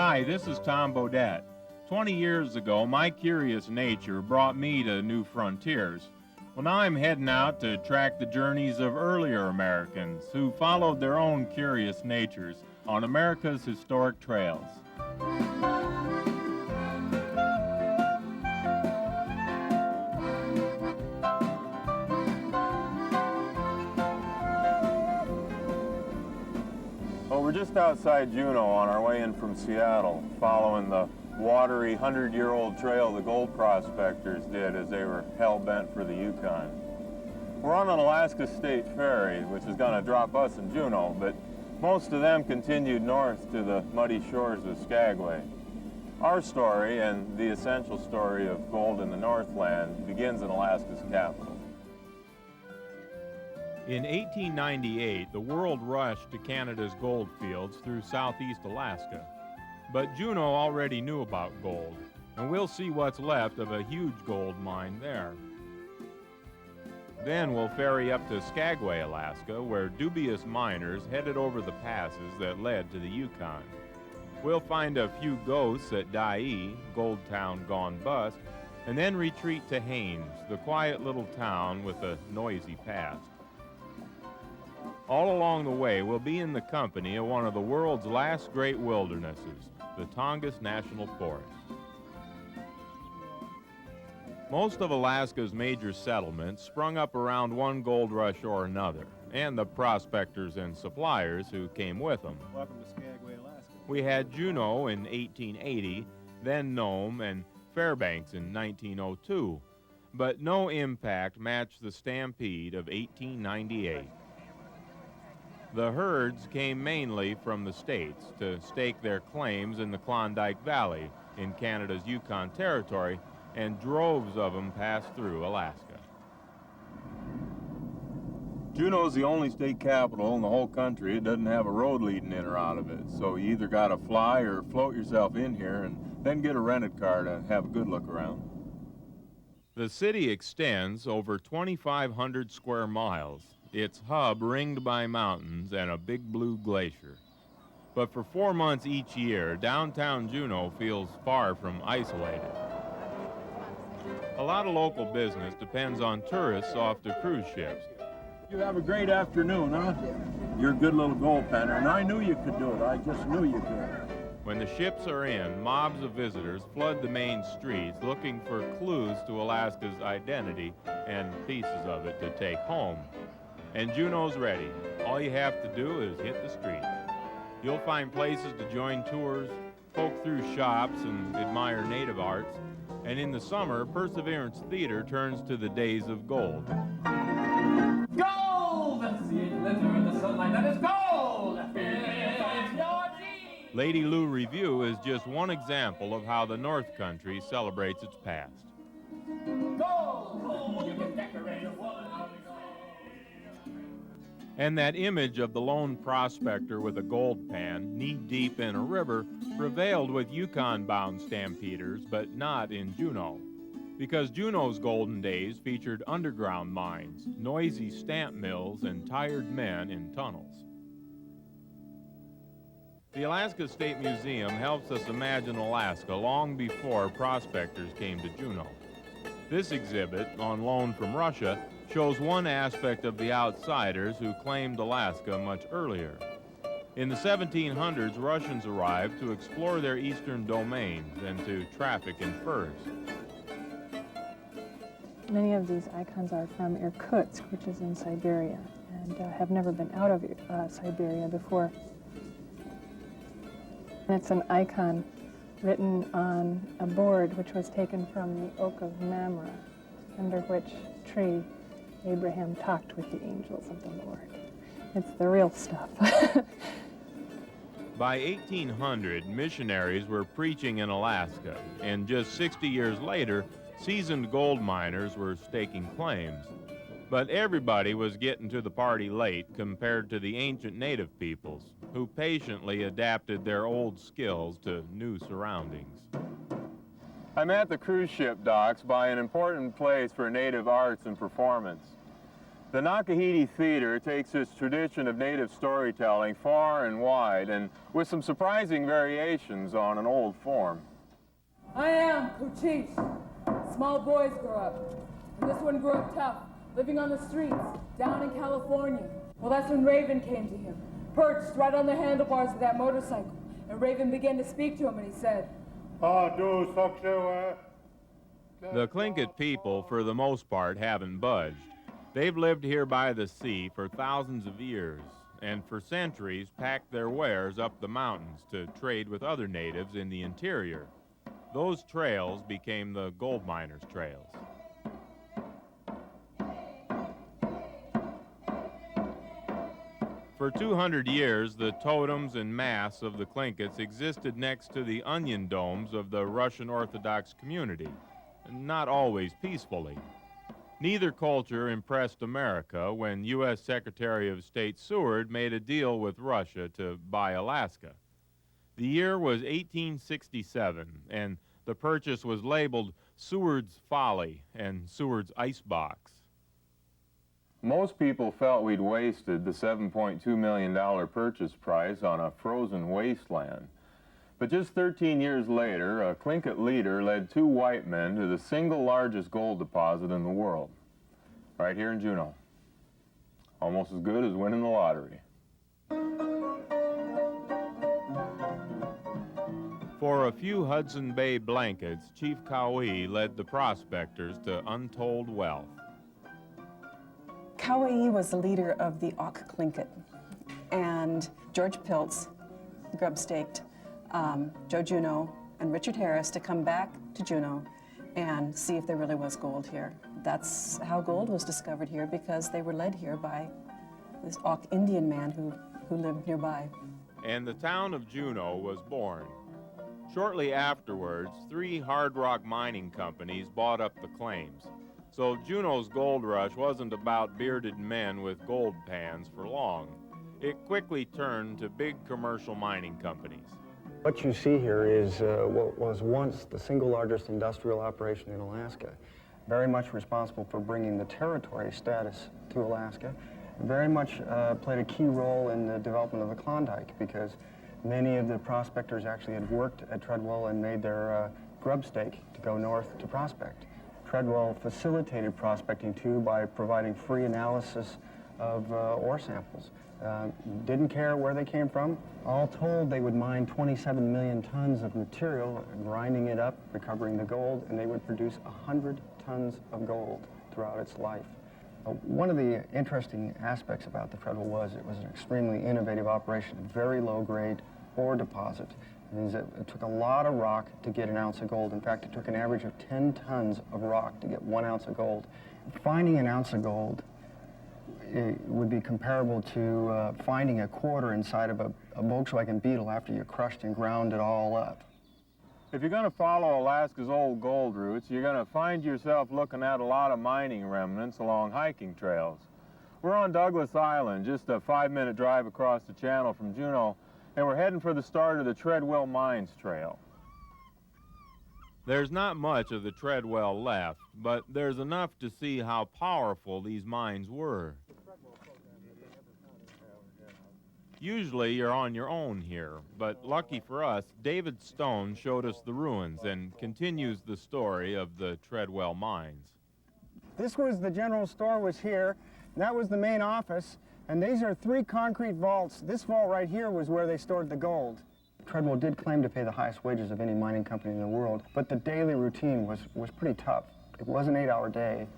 Hi, this is Tom Bodett. 20 years ago, my curious nature brought me to new frontiers. Well, now I'm heading out to track the journeys of earlier Americans who followed their own curious natures on America's historic trails. Well, we're just outside Juneau on our way in from Seattle, following the watery 100-year-old trail the gold prospectors did as they were hell-bent for the Yukon. We're on an Alaska State ferry, which is going to drop us in Juneau, but most of them continued north to the muddy shores of Skagway. Our story, and the essential story of gold in the Northland, begins in Alaska's capital. In 1898, the world rushed to Canada's gold fields through southeast Alaska. But Juneau already knew about gold, and we'll see what's left of a huge gold mine there. Then we'll ferry up to Skagway, Alaska, where dubious miners headed over the passes that led to the Yukon. We'll find a few ghosts at Dyea, Gold Town gone bust, and then retreat to Haines, the quiet little town with a noisy past. All along the way, we'll be in the company of one of the world's last great wildernesses, the Tongass National Forest. Most of Alaska's major settlements sprung up around one gold rush or another, and the prospectors and suppliers who came with them. Welcome to Skagway, Alaska. We had Juneau in 1880, then Nome and Fairbanks in 1902, but no impact matched the stampede of 1898. The herds came mainly from the States to stake their claims in the Klondike Valley in Canada's Yukon Territory, and droves of them passed through Alaska. Juneau's the only state capital in the whole country. It doesn't have a road leading in or out of it, so you either got to fly or float yourself in here and then get a rented car to have a good look around. The city extends over 2,500 square miles, its hub ringed by mountains and a big blue glacier. But for 4 months each year, downtown Juneau feels far from isolated. A lot of local business depends on tourists off to cruise ships. You have a great afternoon, huh? You're a good little gold penner, and I knew you could do it. I just knew you could. When the ships are in, mobs of visitors flood the main streets looking for clues to Alaska's identity and pieces of it to take home. And Juneau's ready. All you have to do is hit the streets. You'll find places to join tours, poke through shops, and admire native arts. And in the summer, Perseverance Theater turns to the days of gold. Gold! See it glitter in the sunlight. That is gold! It's your dream! Lady Lou Review is just one example of how the North Country celebrates its past. Gold! You can decorate a woman. And that image of the lone prospector with a gold pan, knee-deep in a river, prevailed with Yukon-bound stampeders, but not in Juneau. Because Juneau's golden days featured underground mines, noisy stamp mills, and tired men in tunnels. The Alaska State Museum helps us imagine Alaska long before prospectors came to Juneau. This exhibit, on loan from Russia, shows one aspect of the outsiders who claimed Alaska much earlier. In the 1700s, Russians arrived to explore their eastern domains and to traffic in furs. Many of these icons are from Irkutsk, which is in Siberia, and have never been out of Siberia before. And it's an icon written on a board which was taken from the Oak of Mamre, under which tree Abraham talked with the angels of the Lord. It's the real stuff. By 1800, missionaries were preaching in Alaska, and just 60 years later, seasoned gold miners were staking claims. But everybody was getting to the party late compared to the ancient native peoples, who patiently adapted their old skills to new surroundings. I'm at the cruise ship docks by an important place for native arts and performance. The Nakahiti Theater takes its tradition of native storytelling far and wide, and with some surprising variations on an old form. I am Cochise. Small boys grow up. And this one grew up tough, living on the streets, down in California. Well, that's when Raven came to him, perched right on the handlebars of that motorcycle. And Raven began to speak to him, and he said, The Tlingit people, for the most part, haven't budged. They've lived here by the sea for thousands of years, and for centuries packed their wares up the mountains to trade with other natives in the interior. Those trails became the gold miners' trails. For 200 years, the totems and masts of the Tlinkits existed next to the onion domes of the Russian Orthodox community, not always peacefully. Neither culture impressed America when U.S. Secretary of State Seward made a deal with Russia to buy Alaska. The year was 1867, and the purchase was labeled Seward's Folly and Seward's Icebox. Most people felt we'd wasted the $7.2 million purchase price on a frozen wasteland. But just 13 years later, a Tlingit leader led 2 white men to the single largest gold deposit in the world, right here in Juneau. Almost as good as winning the lottery. For a few Hudson Bay blankets, Chief Kauai led the prospectors to untold wealth. Kauai was the leader of the Auk Tlingit, and George Piltz grub-staked Joe Juneau and Richard Harris to come back to Juneau and see if there really was gold here. That's how gold was discovered here, because they were led here by this Auk Indian man who lived nearby. And the town of Juneau was born. Shortly afterwards, 3 hard rock mining companies bought up the claims. So Juneau's gold rush wasn't about bearded men with gold pans for long. It quickly turned to big commercial mining companies. What you see here is what was once the single largest industrial operation in Alaska, very much responsible for bringing the territory status to Alaska, very much played a key role in the development of the Klondike, because many of the prospectors actually had worked at Treadwell and made their grub stake to go north to prospect. Treadwell facilitated prospecting too by providing free analysis of ore samples. Didn't care where they came from. All told, they would mine 27 million tons of material, grinding it up, recovering the gold, and they would produce 100 tons of gold throughout its life. One of the interesting aspects about the Treadwell was it was an extremely innovative operation, very low-grade ore deposit. It means that it took a lot of rock to get an ounce of gold. In fact, it took an average of 10 tons of rock to get 1 ounce of gold. Finding an ounce of gold would be comparable to finding a quarter inside of a Volkswagen Beetle after you crushed and ground it all up. If you're going to follow Alaska's old gold routes, you're going to find yourself looking at a lot of mining remnants along hiking trails. We're on Douglas Island, just a 5-minute drive across the channel from Juneau, and we're heading for the start of the Treadwell Mines Trail. There's not much of the Treadwell left, but there's enough to see how powerful these mines were. Usually you're on your own here, but lucky for us, David Stone showed us the ruins and continues the story of the Treadwell mines. This was the general store was here, and that was the main office, and these are 3 concrete vaults. This vault right here was where they stored the gold. Treadwell did claim to pay the highest wages of any mining company in the world, but the daily routine was pretty tough. It was an 8-hour day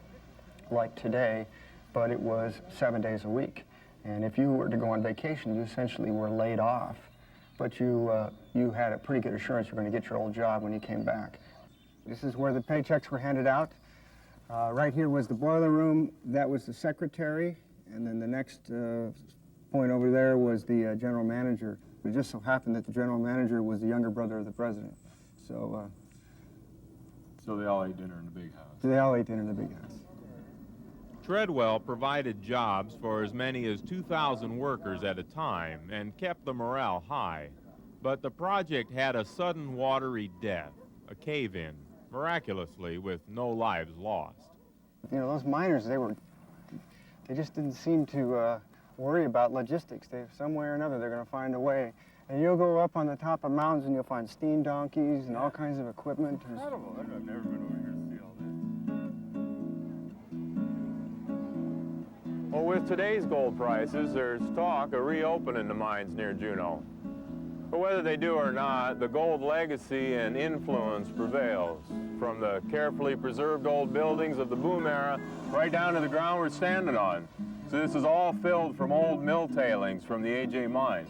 like today, but it was 7 days a week. And if you were to go on vacation, you essentially were laid off, but you had a pretty good assurance you're going to get your old job when you came back. This is where the paychecks were handed out. Right here was the boiler room. That was the secretary. And then the next point over there was the general manager. It just so happened that the general manager was the younger brother of the president. So they all ate dinner in the big house. They all ate dinner in the big house. Treadwell provided jobs for as many as 2,000 workers at a time and kept the morale high. But the project had a sudden watery death, a cave-in, miraculously with no lives lost. You know, those miners, They just didn't seem to worry about logistics. Some way or another, they're going to find a way. And you'll go up on the top of mountains and you'll find steam donkeys and all kinds of equipment. Incredible. I've never been over here to see all this. Well, with today's gold prices, there's talk of reopening the mines near Juneau. But whether they do or not, the gold legacy and influence prevails, from the carefully preserved old buildings of the boom era right down to the ground we're standing on. So this is all filled from old mill tailings from the AJ mine.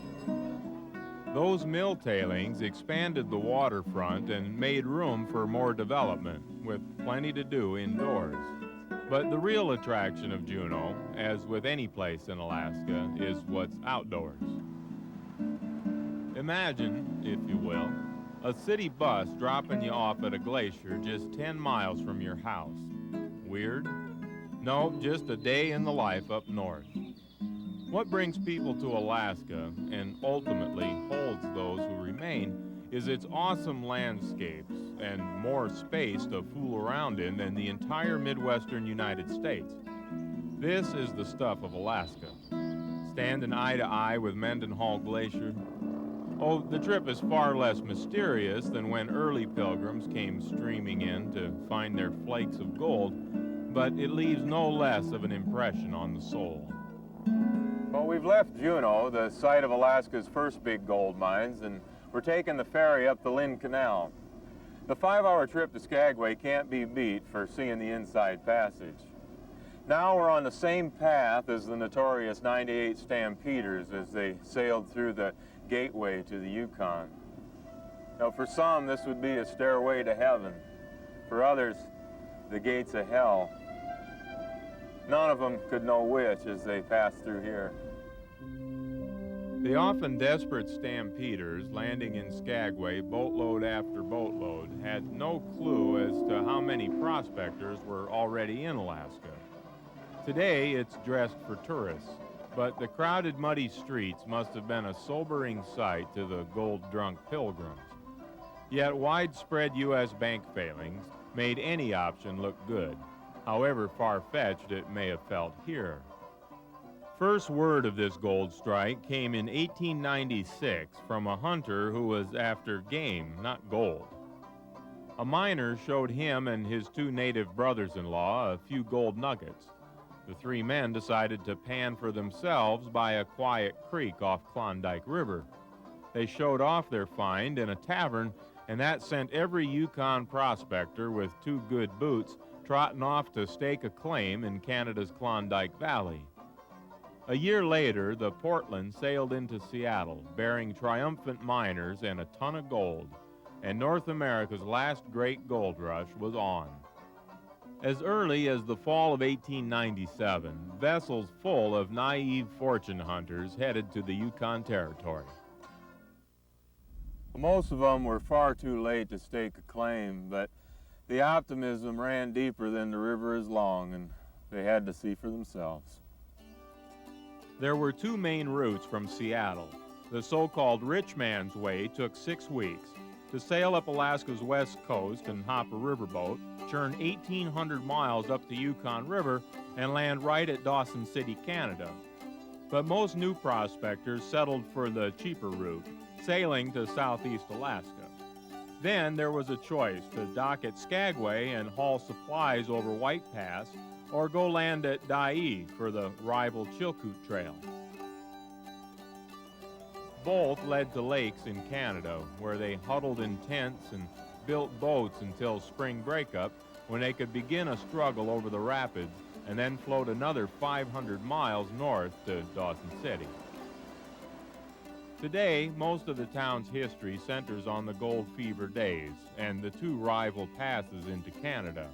Those mill tailings expanded the waterfront and made room for more development, with plenty to do indoors. But the real attraction of Juneau, as with any place in Alaska, is what's outdoors. Imagine, if you will, a city bus dropping you off at a glacier just 10 miles from your house. Weird? No, just a day in the life up north. What brings people to Alaska, and ultimately holds those who remain, is its awesome landscapes and more space to fool around in than the entire Midwestern United States. This is the stuff of Alaska. Standing eye to eye with Mendenhall Glacier. Oh, the trip is far less mysterious than when early pilgrims came streaming in to find their flakes of gold, but it leaves no less of an impression on the soul. Well, we've left Juneau, the site of Alaska's first big gold mines, and we're taking the ferry up the Lynn Canal. The 5-hour trip to Skagway can't be beat for seeing the inside passage. Now we're on the same path as the notorious 98 Stampeders as they sailed through the gateway to the Yukon. Now, for some, this would be a stairway to heaven. For others, the gates of hell. None of them could know which as they passed through here. The often desperate stampeders landing in Skagway boatload after boatload had no clue as to how many prospectors were already in Alaska. Today, it's dressed for tourists, but the crowded, muddy streets must have been a sobering sight to the gold-drunk pilgrims. Yet widespread U.S. bank failings made any option look good, however far-fetched it may have felt here. First word of this gold strike came in 1896 from a hunter who was after game, not gold. A miner showed him and his 2 native brothers-in-law a few gold nuggets. The 3 men decided to pan for themselves by a quiet creek off Klondike River. They showed off their find in a tavern, and that sent every Yukon prospector with 2 good boots trotting off to stake a claim in Canada's Klondike Valley. A year later, the Portland sailed into Seattle, bearing triumphant miners and a ton of gold, and North America's last great gold rush was on. As early as the fall of 1897, vessels full of naive fortune hunters headed to the Yukon Territory. Most of them were far too late to stake a claim, but the optimism ran deeper than the river is long, and they had to see for themselves. There were 2 main routes from Seattle. The so-called Rich Man's Way took 6 weeks. To sail up Alaska's west coast and hop a riverboat, churn 1,800 miles up the Yukon River, and land right at Dawson City, Canada. But most new prospectors settled for the cheaper route, sailing to southeast Alaska. Then there was a choice to dock at Skagway and haul supplies over White Pass, or go land at Dyea for the rival Chilkoot Trail. Both led to lakes in Canada, where they huddled in tents and built boats until spring breakup, when they could begin a struggle over the rapids and then float another 500 miles north to Dawson City. Today, most of the town's history centers on the gold fever days and the 2 rival passes into Canada.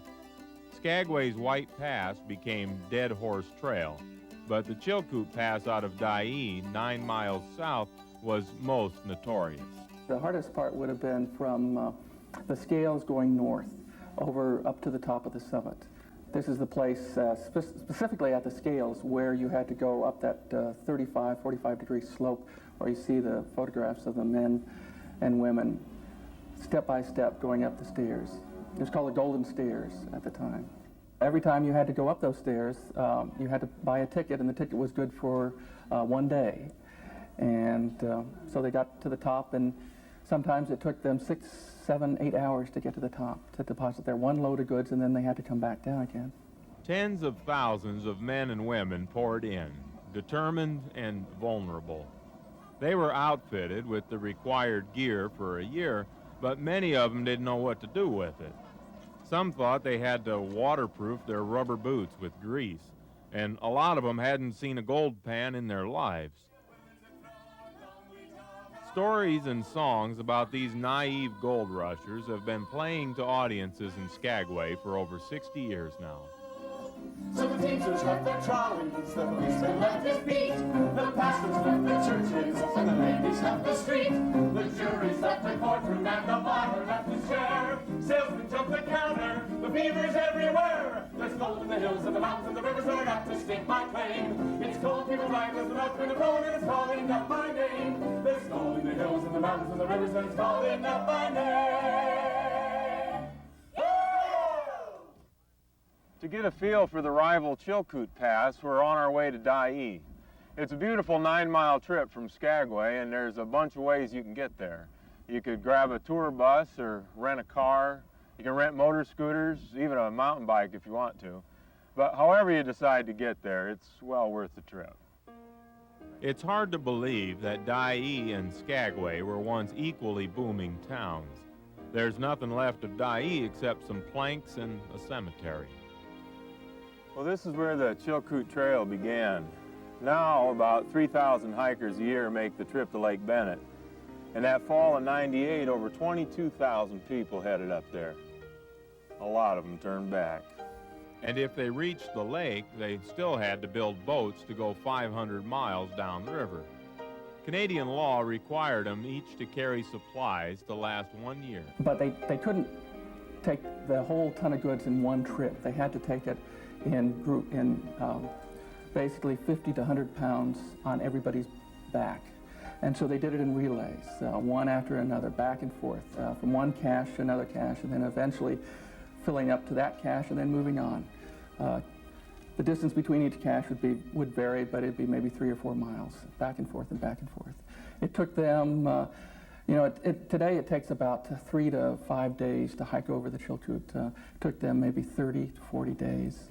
Skagway's White Pass became Dead Horse Trail, but the Chilkoot Pass out of Dyea, 9 miles south, was most notorious. The hardest part would have been from the scales going north, over up to the top of the summit. This is the place, specifically at the scales, where you had to go up that 35, 45-degree slope, where you see the photographs of the men and women, step by step, going up the stairs. It was called the Golden Stairs at the time. Every time you had to go up those stairs, you had to buy a ticket, and the ticket was good for 1 day. And so they got to the top, and sometimes it took them 6, 7, 8 hours to get to the top, to deposit their one load of goods, and then they had to come back down again. Tens of thousands of men and women poured in, determined and vulnerable. They were outfitted with the required gear for a year, but many of them didn't know what to do with it. Some thought they had to waterproof their rubber boots with grease, and a lot of them hadn't seen a gold pan in their lives. Stories and songs about these naive gold rushers have been playing to audiences in Skagway for over 60 years now. So the teachers left their trolleys, the policemen left his beat, the pastors left their churches, and the ladies left the street. The juries left the courtroom, and the barber left his chair. Salesmen took the counter, the beavers everywhere. There's gold in the hills and the mountains and the rivers, and I got to stake my claim. It's gold people right as the mouth wind blowing, and it's calling up my name. There's gold in the hills and the mountains and the rivers, and it's calling up my name. To get a feel for the rival Chilkoot Pass, we're on our way to Dyea. It's a beautiful 9-mile trip from Skagway, and there's a bunch of ways you can get there. You could grab a tour bus or rent a car. You can rent motor scooters, even a mountain bike if you want to. But however you decide to get there, it's well worth the trip. It's hard to believe that Dyea and Skagway were once equally booming towns. There's nothing left of Dyea except some planks and a cemetery. Well, this is where the Chilkoot Trail began. Now, about 3,000 hikers a year make the trip to Lake Bennett. And that fall in '98, over 22,000 people headed up there. A lot of them turned back. And if they reached the lake, they still had to build boats to go 500 miles down the river. Canadian law required them each to carry supplies to last 1 year. But they couldn't take the whole ton of goods in one trip. They had to take it in basically 50 to 100 pounds on everybody's back. And so they did it in relays, one after another, back and forth, from one cache to another cache, and then eventually filling up to that cache and then moving on. The distance between each cache would vary, but it'd be maybe 3 or 4 miles, back and forth and back and forth. It took them, today it takes about 3 to 5 days to hike over the Chilkoot. It took them maybe 30 to 40 days.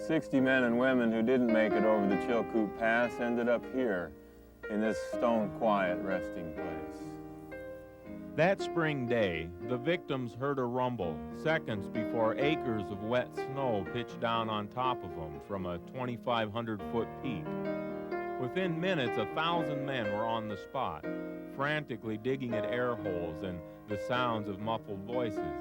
"60 men and women who didn't make it over the Chilkoot Pass ended up here in this stone quiet resting place." That spring day, the victims heard a rumble seconds before acres of wet snow pitched down on top of them from a 2,500-foot peak. Within minutes, 1,000 men were on the spot, frantically digging at air holes and the sounds of muffled voices.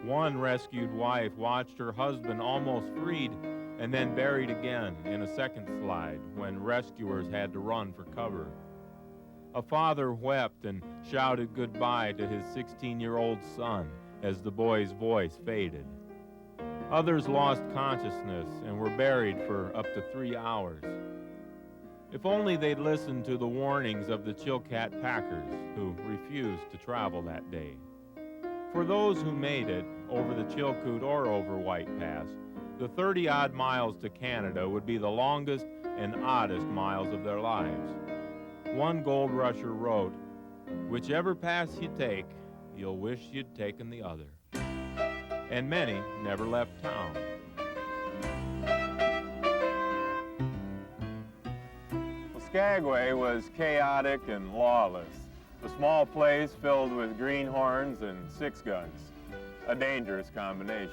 One rescued wife watched her husband almost freed and then buried again in a second slide when rescuers had to run for cover. A father wept and shouted goodbye to his 16-year-old son as the boy's voice faded. Others lost consciousness and were buried for up to 3 hours. If only they'd listened to the warnings of the Chilkat packers who refused to travel that day. For those who made it, over the Chilkoot or over White Pass, the 30-odd miles to Canada would be the longest and oddest miles of their lives. One gold rusher wrote, "Whichever pass you take, you'll wish you'd taken the other." And many never left town. Well, Skagway was chaotic and lawless. A small place filled with greenhorns and 6 guns. A dangerous combination.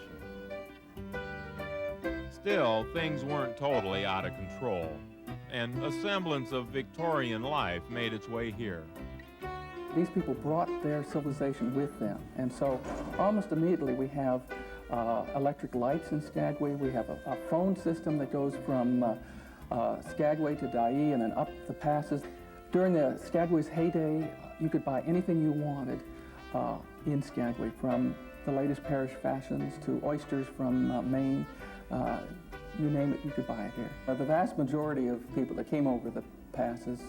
Still, things weren't totally out of control, and a semblance of Victorian life made its way here. These people brought their civilization with them, and so almost immediately we have electric lights in Skagway. We have a phone system that goes from Skagway to Dyea and then up the passes. During the Skagway's heyday, you could buy anything you wanted in Skagway, from the latest parish fashions to oysters from Maine. You name it, you could buy it here. The vast majority of people that came over the passes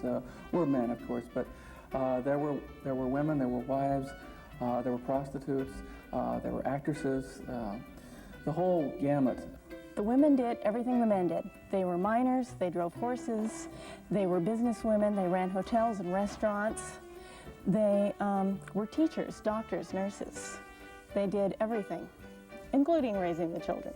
were men, of course, but there were women, there were wives, there were prostitutes, there were actresses, the whole gamut. The women did everything the men did. They were miners, they drove horses, they were businesswomen, they ran hotels and restaurants. They were teachers, doctors, nurses. They did everything, including raising the children.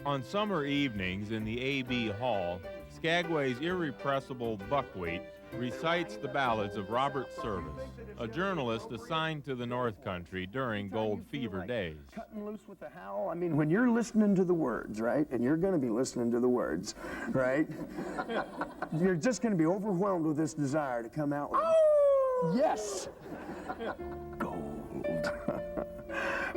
On summer evenings in the A.B. Hall, Skagway's irrepressible buckwheat recites the ballads of Robert Service, a journalist assigned to the North Country during gold fever days. Cutting loose with the howl. I mean, when you're listening to the words, right, and you're going to be listening to the words, right, you're just going to be overwhelmed with this desire to come out with, oh! Yes, gold.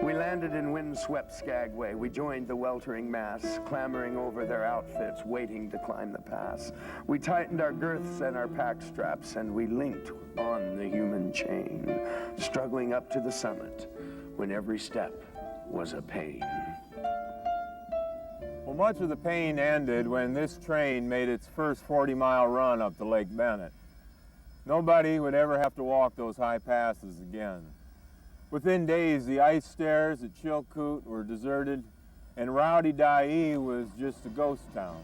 We landed in windswept Skagway. We joined the weltering mass, clambering over their outfits, waiting to climb the pass. We tightened our girths and our pack straps, and we linked on the human chain, struggling up to the summit when every step was a pain. Well, much of the pain ended when this train made its first 40-mile run up to Lake Bennett. Nobody would ever have to walk those high passes again. Within days, the ice stairs at Chilkoot were deserted, and Rowdy Dyea was just a ghost town.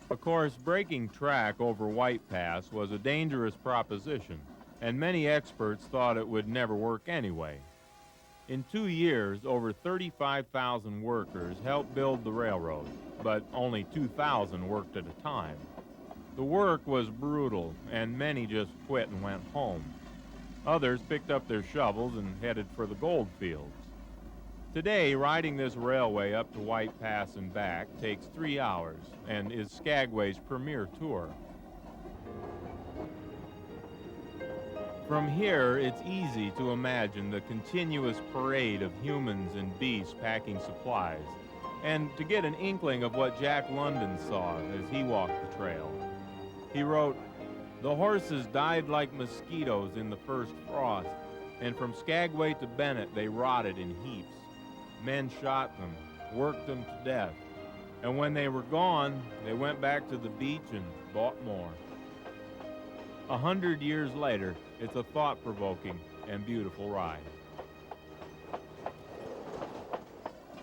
Of course, breaking track over White Pass was a dangerous proposition, and many experts thought it would never work anyway. In 2 years, over 35,000 workers helped build the railroad, but only 2,000 worked at a time. The work was brutal, and many just quit and went home. Others picked up their shovels and headed for the gold fields. Today, riding this railway up to White Pass and back takes 3 hours and is Skagway's premier tour. From here, it's easy to imagine the continuous parade of humans and beasts packing supplies, and to get an inkling of what Jack London saw as he walked the trail. He wrote, "The horses died like mosquitoes in the first frost, and from Skagway to Bennett they rotted in heaps. Men shot them, worked them to death, and when they were gone, they went back to the beach and bought more." 100 years later, it's a thought-provoking and beautiful ride.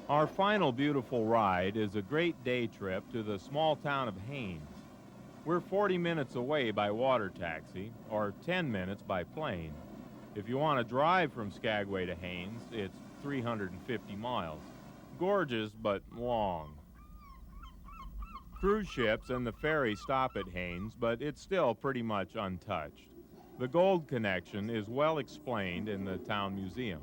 Our final beautiful ride is a great day trip to the small town of Haines. We're 40 minutes away by water taxi, or 10 minutes by plane. If you want to drive from Skagway to Haines, it's 350 miles. Gorgeous, but long. Cruise ships and the ferry stop at Haines, but it's still pretty much untouched. The gold connection is well explained in the town museum.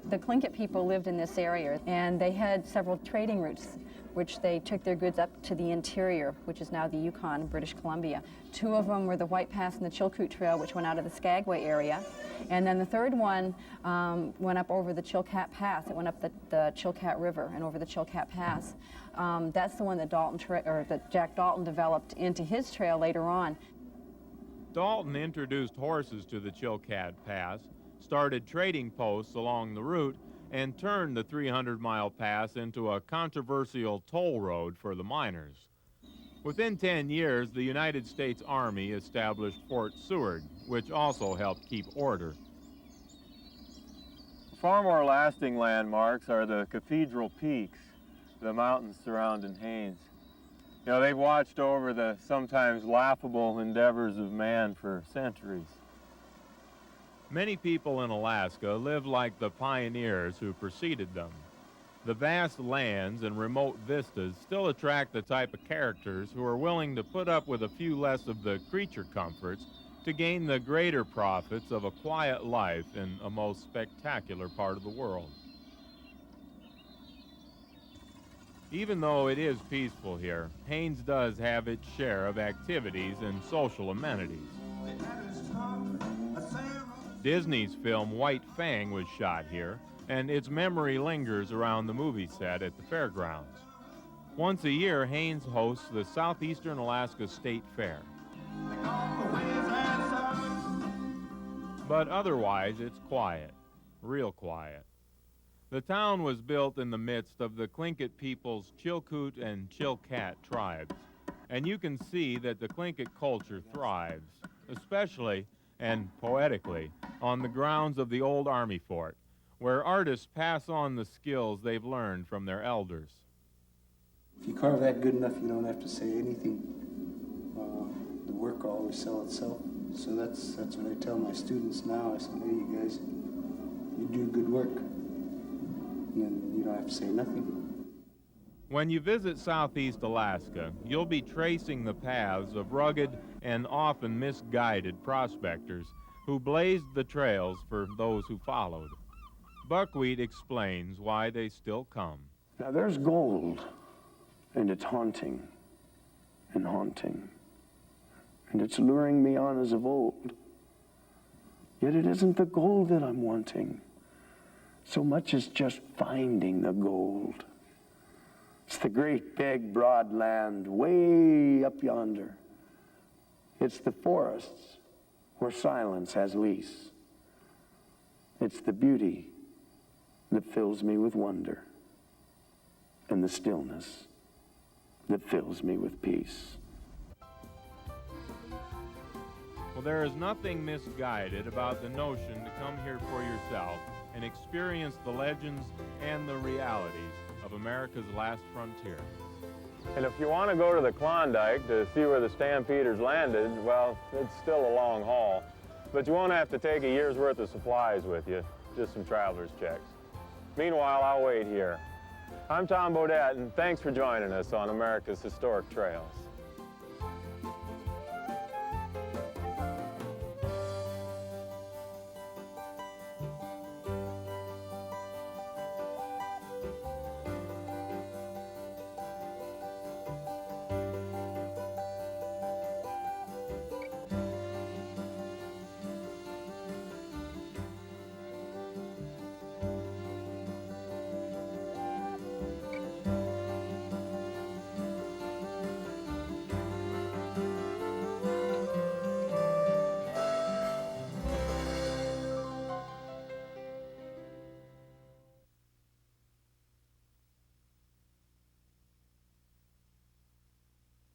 The Tlingit people lived in this area, and they had several trading routes, which they took their goods up to the interior, which is now the Yukon, British Columbia. 2 of them were the White Pass and the Chilkoot Trail, which went out of the Skagway area. And then the third one went up over the Chilkat Pass. It went up the Chilkat River and over the Chilkat Pass. That's the one that that Jack Dalton developed into his trail later on. Dalton introduced horses to the Chilkat Pass, started trading posts along the route, and turned the 300-mile pass into a controversial toll road for the miners. Within 10 years, the United States Army established Fort Seward, which also helped keep order. Far more lasting landmarks are the Cathedral Peaks, the mountains surrounding Haines. You know, they've watched over the sometimes laughable endeavors of man for centuries. Many people in Alaska live like the pioneers who preceded them. The vast lands and remote vistas still attract the type of characters who are willing to put up with a few less of the creature comforts to gain the greater profits of a quiet life in a most spectacular part of the world. Even though it is peaceful here, Haines does have its share of activities and social amenities. Disney's film White Fang was shot here, and its memory lingers around the movie set at the fairgrounds. Once a year, Haines hosts the Southeastern Alaska State Fair. But otherwise, it's quiet, real quiet. The town was built in the midst of the Tlingit people's Chilkoot and Chilkat tribes, and you can see that the Tlingit culture thrives, especially and poetically, on the grounds of the old army fort, where artists pass on the skills they've learned from their elders. If you carve that good enough, you don't have to say anything. The work will always sell itself. So that's what I tell my students now. I say, hey, you guys, you do good work. And then you don't have to say nothing. When you visit Southeast Alaska, you'll be tracing the paths of rugged and often misguided prospectors who blazed the trails for those who followed. Buckwheat explains why they still come. Now there's gold, and it's haunting and haunting, and it's luring me on as of old. Yet it isn't the gold that I'm wanting so much as just finding the gold. It's the great big broad land way up yonder. It's the forests where silence has lease. It's the beauty that fills me with wonder, and the stillness that fills me with peace. Well, there is nothing misguided about the notion to come here for yourself and experience the legends and the realities of America's last frontier. And if you want to go to the Klondike to see where the Stampeders landed, well, it's still a long haul. But you won't have to take a year's worth of supplies with you, just some traveler's checks. Meanwhile, I'll wait here. I'm Tom Bodett, and thanks for joining us on America's Historic Trails.